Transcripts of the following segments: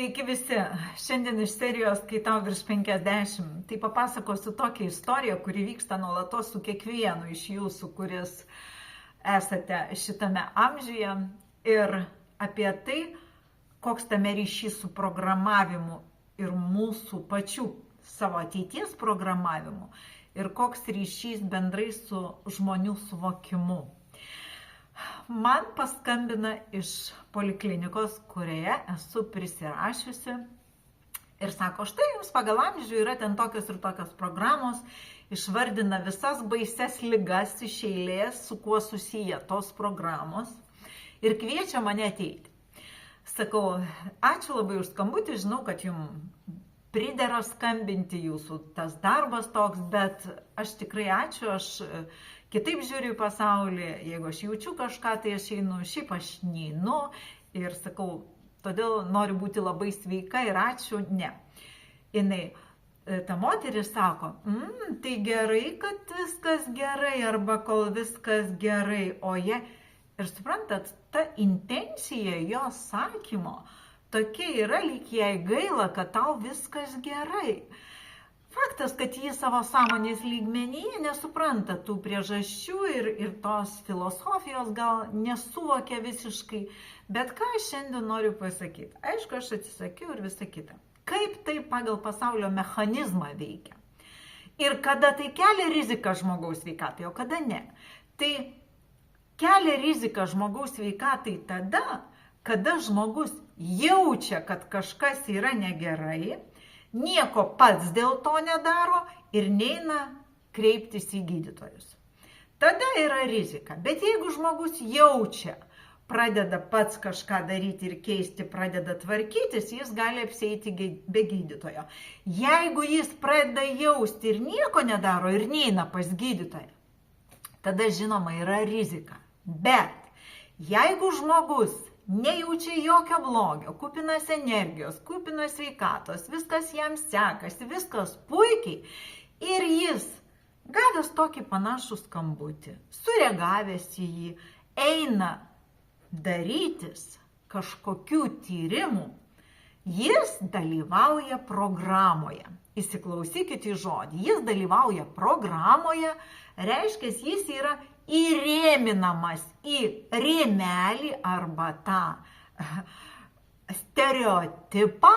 Sveiki visi. Šiandien iš serijos, kai tau virš 50, tai papasakosiu tokią istoriją, kuri vyksta nuolatos su kiekvienu iš jūsų, kuris esate šitame amžiuje, ir apie tai, koks tame ryšys su programavimu ir mūsų pačių savo ateities programavimu ir koks ryšys bendrai su žmonių suvokimu. Man paskambina iš poliklinikos, kurioje esu prisirašiusi, ir sako, štai jums pagal amžių yra ten tokios ir tokios programos, išvardina visas baises ligas iš eilės, su kuo susiję tos programos, ir kviečia mane ateiti. Sakau, ačiū labai už skambutį, žinau, kad jums pridera skambinti, jūsų tas darbas toks, bet aš tikrai ačiū, aš kitaip žiūriu į pasaulį, jeigu aš jaučiu kažką, tai aš einu, šiaip aš neinu ir sakau, todėl noriu būti labai sveika ir ačiū, ne. Ta moteris sako, tai gerai, kad viskas gerai, arba kol viskas gerai, o jie, ir suprantat, ta intencija jos sakymo tokia yra, lyg jai gaila, kad tau viskas gerai. Faktas, kad jis savo sąmonės lygmenyje nesupranta tų priežasčių ir tos filosofijos gal nesuvokia visiškai. Bet ką aš šiandien noriu pasakyti? Aišku, aš atsisakiau ir visa kita. Kaip tai pagal pasaulio mechanizmą veikia? Ir kada tai kelia riziką žmogaus sveikatai, o kada ne? Tai kelia riziką žmogaus sveikatai tada, kada žmogus jaučia, kad kažkas yra negerai, nieko pats dėl to nedaro ir neina kreiptis į gydytojus. Tada yra rizika. Bet jeigu žmogus jaučia, pradeda pats kažką daryti ir keisti, pradeda tvarkytis, jis gali apsieiti be gydytojo. Jeigu jis pradeda jausti ir nieko nedaro ir neina pas gydytoją, tada žinoma yra rizika. Bet jeigu žmogus nejaučia jokio blogio, kupinas energijos, kupinas sveikatos, viskas jam sekasi, viskas puikiai, ir jis, gavęs tokį panašų skambutį, sureagavęs į jį, eina darytis kažkokių tyrimų, jis dalyvauja programoje. Įsiklausykite į žodį, jis dalyvauja programoje, reiškia, jis yra įrėminamas į rėmelį arba tą stereotipą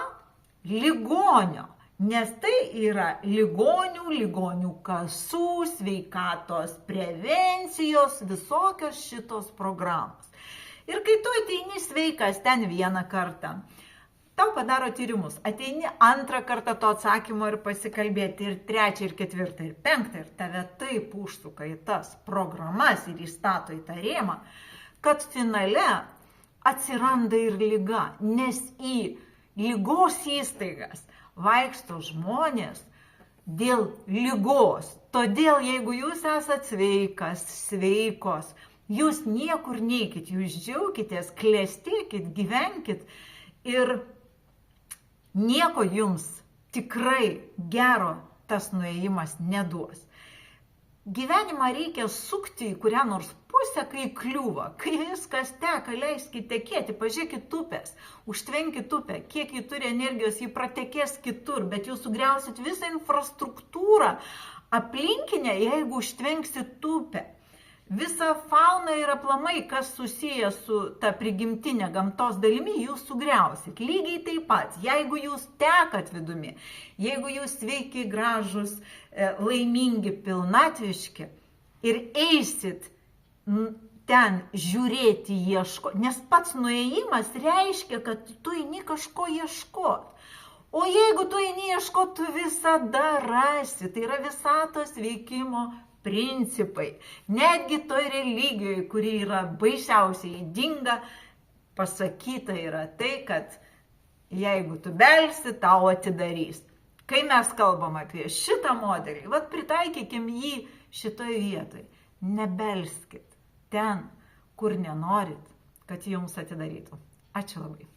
ligonio, nes tai yra ligonių kasų, sveikatos prevencijos, visokios šitos programos. Ir kai tu ateini sveikas ten vieną kartą, tau padaro tyrimus, ateini antrą kartą to atsakymo ir pasikalbėti, ir trečią, ir ketvirtą, ir penktą, ir tave taip užsuka į tas programas ir įstato į tą rėmą, kad finale atsiranda ir liga, nes į ligos įstaigas vaikšto žmonės dėl ligos. Todėl, jeigu jūs esat sveikas, sveikos, jūs niekur neikit, jūs džiaukitės, klestėkit, gyvenkit ir nieko jums tikrai gero tas nuėjimas neduos. Gyvenimą reikia sukti į kurią nors pusę, kai kliūva, kai viskas teka, leiskit tekėti, pažiūrėkit upės, užtvenkit upę, kiek jį turi energijos, jį pratekės kitur, bet jūs sugriausit visą infrastruktūrą aplinkinę, jeigu užtvenksit upę. Visa fauna ir aplamai, kas susiję su ta prigimtinė gamtos dalimi, jūs sugriausit. Lygiai taip pat, jeigu jūs tekat vidumi, jeigu jūs sveiki, gražus, laimingi, pilnatviški ir eisit ten žiūrėti, ieškoti, nes pats nuėjimas reiškia, kad tu eini kažko ieškoti. O jeigu tu eini ieškoti, tu visada rasi, tai yra visatos veikimo principai. Netgi toj religijoje, kuri yra baisiausiai ydinga, pasakyta yra tai, kad jeigu tu belsi, tau atidarys. Kai mes kalbam apie šitą modelį, pritaikykim jį šitoj vietoj. Nebelskit ten, kur nenorit, kad jums atidarytų. Ačiū labai.